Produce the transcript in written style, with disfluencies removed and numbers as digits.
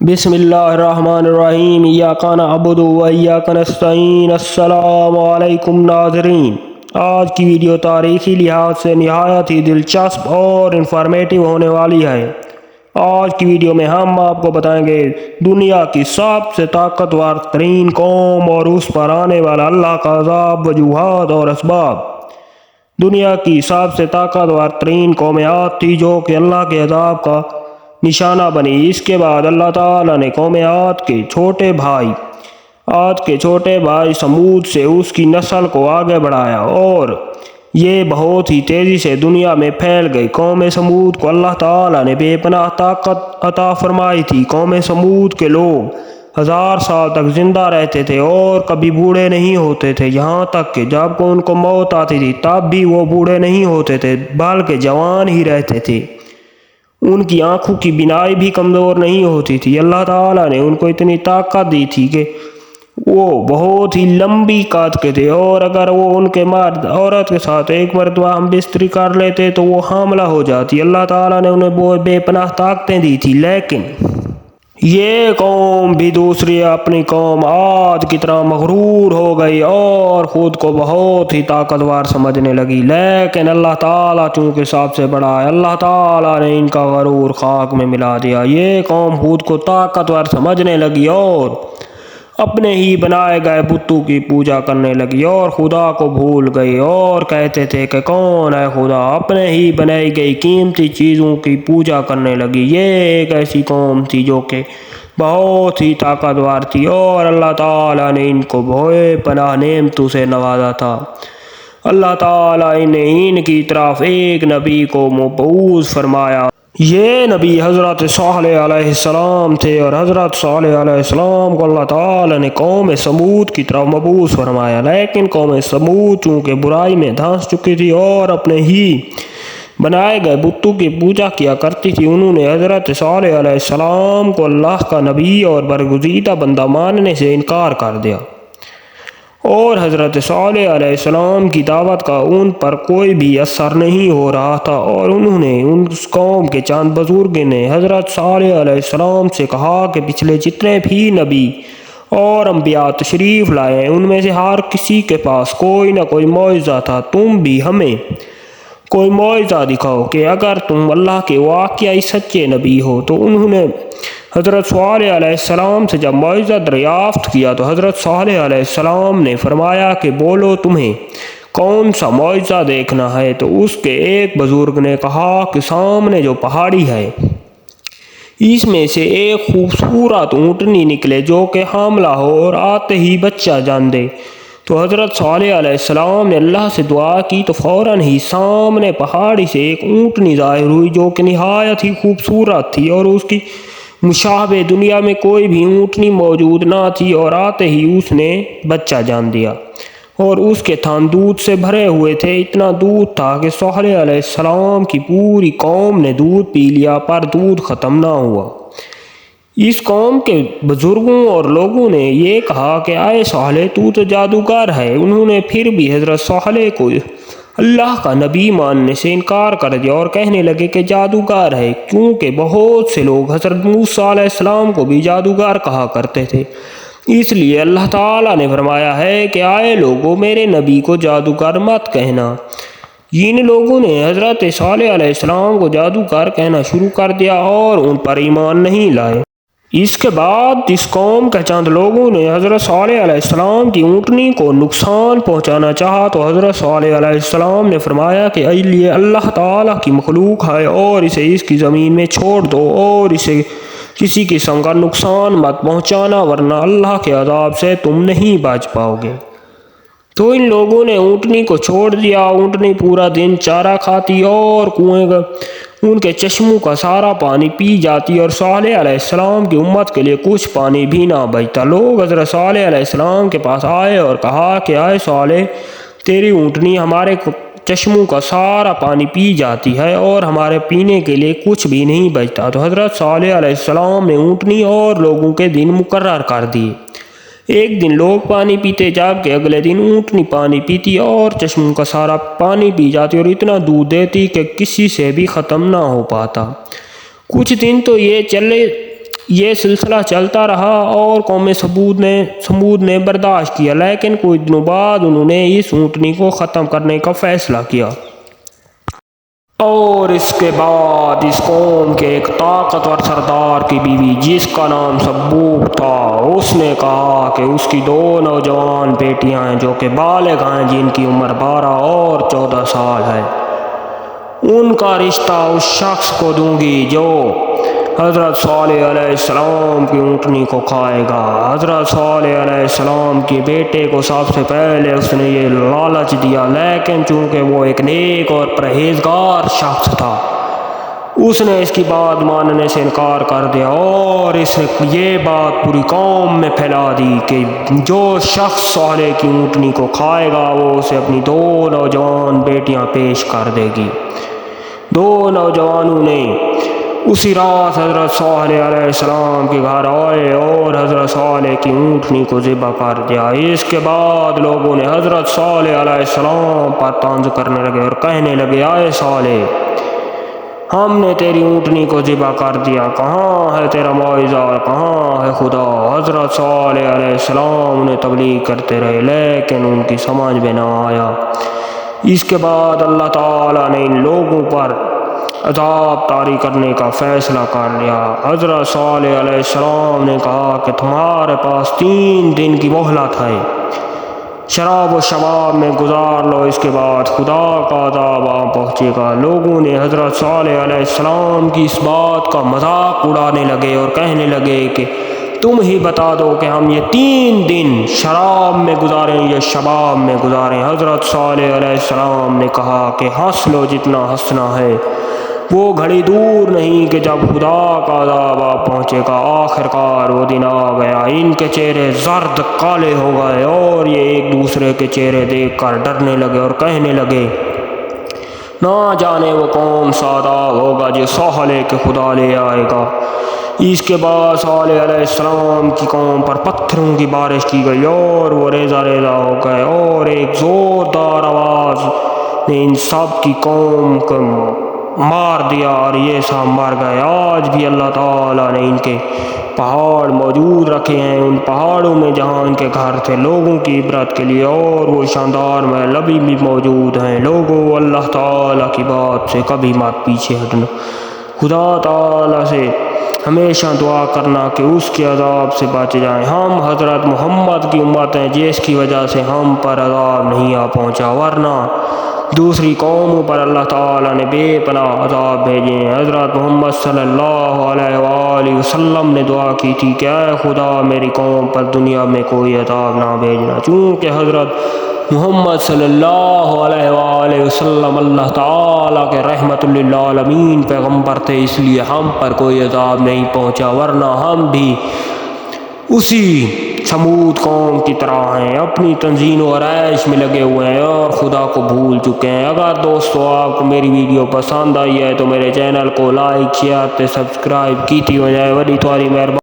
بسم اللہ الرحمن الرحیم ایاک نعبد و ایاک نستعین۔ السلام علیکم ناظرین، آج کی ویڈیو تاریخی لحاظ سے نہایت ہی دلچسپ اور انفارمیٹیو ہونے والی ہے۔ آج کی ویڈیو میں ہم آپ کو بتائیں گے دنیا کی سب سے طاقتور ترین قوم اور اس پر آنے والا اللہ کا عذاب، وجوہات اور اسباب۔ دنیا کی سب سے طاقتور ترین قوم عاد تھی جو کہ اللہ کے عذاب کا نشانہ بنی۔ اس کے بعد اللہ تعالیٰ نے قوم عاد کے چھوٹے بھائی سمود سے اس کی نسل کو آگے بڑھایا اور یہ بہت ہی تیزی سے دنیا میں پھیل گئی۔ قوم سمود کو اللہ تعالیٰ نے بے پناہ طاقت عطا فرمائی تھی۔ قوم سمود کے لوگ 1000 سال تک زندہ رہتے تھے اور کبھی بوڑھے نہیں ہوتے تھے، یہاں تک کہ جب ان کو موت آتی تھی تب بھی وہ بوڑھے نہیں ہوتے تھے بلکہ جوان ہی رہتے تھے۔ ان کی آنکھوں کی بینائی بھی کمزور نہیں ہوتی تھی۔ اللہ تعالیٰ نے ان کو اتنی طاقت دی تھی کہ وہ بہت ہی لمبی قد کے تھے، اور اگر وہ ان کے مرد عورت کے ساتھ ایک مرتبہ ہم بستری کر لیتے تو وہ حاملہ ہو جاتی۔ اللہ تعالیٰ نے انہیں وہ بے پناہ طاقتیں دی تھی، لیکن یہ قوم بھی دوسری اپنی قوم عاد کی طرح مغرور ہو گئی اور خود کو بہت ہی طاقتور سمجھنے لگی۔ لیکن اللہ تعالیٰ چونکہ سب سے بڑا ہے، اللہ تعالیٰ نے ان کا غرور خاک میں ملا دیا۔ یہ قوم خود کو طاقتور سمجھنے لگی اور اپنے ہی بنائے گئے بتوں کی پوجا کرنے لگی اور خدا کو بھول گئی اور کہتے تھے کہ کون ہے خدا۔ اپنے ہی بنائی گئی قیمتی چیزوں کی پوجا کرنے لگی۔ یہ ایک ایسی قوم تھی جو کہ بہت ہی طاقتور تھی اور اللہ تعالیٰ نے ان کو بے پناہ نعمتوں سے نوازا تھا۔ اللہ تعالیٰ نے ان کی طرف ایک نبی کو مبعوث فرمایا۔ یہ نبی حضرت صالح علیہ السلام تھے اور حضرت صالح علیہ السلام کو اللہ تعالیٰ نے قوم سمود کی طرف مبعوث فرمایا، لیکن قوم سمود چونکہ برائی میں دھنس چکی تھی اور اپنے ہی بنائے گئے بتوں کی پوجا کیا کرتی تھی، انہوں نے حضرت صالح علیہ السلام کو اللہ کا نبی اور برگزیدہ بندہ ماننے سے انکار کر دیا، اور حضرت صالح علیہ السلام کی دعوت کا ان پر کوئی بھی اثر نہیں ہو رہا تھا، اور انہوں نے اس قوم کے چند بزرگ نے حضرت صالح علیہ السلام سے کہا کہ پچھلے جتنے بھی نبی اور انبیاء تشریف لائے ان میں سے ہر کسی کے پاس کوئی نہ کوئی معجزہ تھا، تم بھی ہمیں کوئی معجزہ دکھاؤ کہ اگر تم اللہ کے واقعی سچے نبی ہو۔ تو انہوں نے حضرت صالح علیہ السلام سے جب معجزہ دریافت کیا تو حضرت صالح علیہ السلام نے فرمایا کہ بولو تمہیں کون سا معجزہ دیکھنا ہے؟ تو اس کے ایک بزرگ نے کہا کہ سامنے جو پہاڑی ہے اس میں سے ایک خوبصورت اونٹنی نکلے جو کہ حاملہ ہو اور آتے ہی بچہ جان دے۔ تو حضرت صالح علیہ السلام نے اللہ سے دعا کی تو فوراً ہی سامنے پہاڑی سے ایک اونٹنی ظاہر ہوئی جو کہ نہایت ہی خوبصورت تھی اور اس کی مشابہ دنیا میں کوئی بھی اونٹنی موجود نہ تھی، اور آتے ہی اس نے بچہ جان دیا اور اس کے تھن دودھ سے بھرے ہوئے تھے۔ اتنا دودھ تھا کہ صالح علیہ السلام کی پوری قوم نے دودھ پی لیا پر دودھ ختم نہ ہوا۔ اس قوم کے بزرگوں اور لوگوں نے یہ کہا کہ اے صالح تو جادوگر ہے۔ انہوں نے پھر بھی حضرت صالح کو اللہ کا نبی ماننے سے انکار کر دیا اور کہنے لگے کہ جادوگر ہے، کیونکہ بہت سے لوگ حضرت موسیٰ علیہ السلام کو بھی جادوگر کہا کرتے تھے۔ اس لیے اللہ تعالیٰ نے فرمایا ہے کہ اے لوگوں میرے نبی کو جادوگر مت کہنا۔ ان لوگوں نے حضرت صالح علیہ السلام کو جادوگر کہنا شروع کر دیا اور ان پر ایمان نہیں لائے۔ اس کے بعد اس قوم کے چند لوگوں نے حضرت صالح علیہ السلام کی اونٹنی کو نقصان پہنچانا چاہا تو حضرت صالح علیہ السلام نے فرمایا کہ یہ اللہ تعالیٰ کی مخلوق ہے اور اسے اس کی زمین میں چھوڑ دو اور اسے کسی قسم کا نقصان مت پہنچانا ورنہ اللہ کے عذاب سے تم نہیں بچ پاؤ گے۔ تو ان لوگوں نے اونٹنی کو چھوڑ دیا۔ اونٹنی پورا دن چارہ کھاتی اور کنویں ان کے چشموں کا سارا پانی پی جاتی اور صالح علیہ السلام کی امت کے لیے کچھ پانی بھی نہ بچتا۔ لوگ حضرت صالح علیہ السلام کے پاس آئے اور کہا کہ اے صالح تیری اونٹنی ہمارے چشموں کا سارا پانی پی جاتی ہے اور ہمارے پینے کے لیے کچھ بھی نہیں بچتا۔ تو حضرت صالح علیہ السلام نے اونٹنی اور لوگوں کے دن مقرر کر دیے۔ ایک دن لوگ پانی پیتے جبکہ اگلے دن اونٹنی پانی پیتی اور چشموں کا سارا پانی پی جاتی اور اتنا دودھ دیتی کہ کسی سے بھی ختم نہ ہو پاتا۔ کچھ دن تو یہ چلے یہ سلسلہ چلتا رہا اور قوم سمود نے برداشت کیا، لیکن کچھ دنوں بعد انہوں نے اس اونٹنی کو ختم کرنے کا فیصلہ کیا۔ اور اس کے بعد اس قوم کے ایک طاقتور سردار کی بیوی جس کا نام سبوق تھا، اس نے کہا کہ اس کی 2 نوجوان بیٹیاں ہیں جو کہ بالغ ہیں، جن کی عمر 12 اور 14 سال ہے، ان کا رشتہ اس شخص کو دوں گی جو حضرت صالح علیہ السلام کی اونٹنی کو کھائے گا۔ حضرت صالح علیہ السلام کے بیٹے کو سب سے پہلے اس نے یہ لالچ دیا، لیکن چونکہ وہ ایک نیک اور پرہیزگار شخص تھا، اس نے اس کی بات ماننے سے انکار کر دیا، اور اس نے یہ بات پوری قوم میں پھیلا دی کہ جو شخص صالح کی اونٹنی کو کھائے گا وہ اسے اپنی 2 نوجوان بیٹیاں پیش کر دے گی۔ 2 نوجوانوں نے اسی رات حضرت صالح علیہ السلام کے گھر آئے اور حضرت صالح کی اونٹنی کو ذبح کر دیا۔ اس کے بعد لوگوں نے حضرت صالح علیہ السلام پر طنز کرنے لگے اور کہنے لگے، اے صالح، ہم نے تیری اونٹنی کو ذبح کر دیا، کہاں ہے تیرا معاوضہ، کہاں ہے خدا؟ حضرت صالح علیہ السلام انہیں تبلیغ کرتے رہے، لیکن ان کی سمجھ میں نہ آیا۔ اس کے بعد اللہ تعالیٰ نے ان لوگوں پر عذاب طاری کرنے کا فیصلہ کر لیا۔ حضرت صالح علیہ السلام نے کہا کہ تمہارے پاس 3 دن کی مہلت ہے، شراب و شباب میں گزار لو، اس کے بعد خدا کا عذاب آ پہنچے گا۔ لوگوں نے حضرت صالح علیہ السلام کی اس بات کا مذاق اڑانے لگے اور کہنے لگے کہ تم ہی بتا دو کہ ہم یہ 3 دن شراب میں گزاریں یا شباب میں گزاریں۔ حضرت صالح علیہ السلام نے کہا کہ ہنس لو جتنا ہنسنا ہے، وہ گھڑی دور نہیں کہ جب خدا کا عذاب آ پہنچے گا۔ آخرکار وہ دن آ گیا، ان کے چہرے زرد کالے ہو گئے اور یہ ایک دوسرے کے چہرے دیکھ کر ڈرنے لگے اور کہنے لگے، نہ جانے وہ کون سا عذاب ہوگا جو صالح کے خدا لے آئے گا۔ اس کے بعد صالح علیہ السلام کی قوم پر پتھروں کی بارش کی گئی اور وہ ریزہ ریزہ ہو گئے، اور ایک زوردار آواز نے ان سب کی قوم کو مار دیا اور یہ سب مر گئے۔ آج بھی اللہ تعالیٰ نے ان کے پہاڑ موجود رکھے ہیں، ان پہاڑوں میں جہاں ان کے گھر تھے لوگوں کی عبرت کے لیے، اور وہ شاندار محل ابھی بھی موجود ہیں۔ لوگوں، اللہ تعالیٰ کی بات سے کبھی مت پیچھے ہٹنا، خدا تعالیٰ سے ہمیشہ دعا کرنا کہ اس کے عذاب سے بچ جائیں۔ ہم حضرت محمد کی امت ہیں جس کی وجہ سے ہم پر عذاب نہیں آ پہنچا، ورنہ دوسری قوموں پر اللہ تعالیٰ نے بے پناہ عذاب بھیجے ہیں۔ حضرت محمد صلی اللہ علیہ وآلہ وسلم نے دعا کی تھی کہ اے خدا میری قوم پر دنیا میں کوئی عذاب نہ بھیجنا، چونکہ حضرت محمد صلی اللہ علیہ وآلہ وسلم اللہ تعالیٰ کے رحمت للعالمین پیغمبر تھے، اس لیے ہم پر کوئی عذاب نہیں پہنچا، ورنہ ہم بھی اسی سمود قوم کی طرح ہیں، اپنی تنظیم و عرائش میں لگے ہوئے ہیں اور خدا کو بھول چکے ہیں۔ اگر دوستو آپ کو میری ویڈیو پسند آئی ہے تو میرے چینل کو لائک، شیئر تے سبسکرائب کیتی ہو جائے، بڑی تمہاری مہربانی۔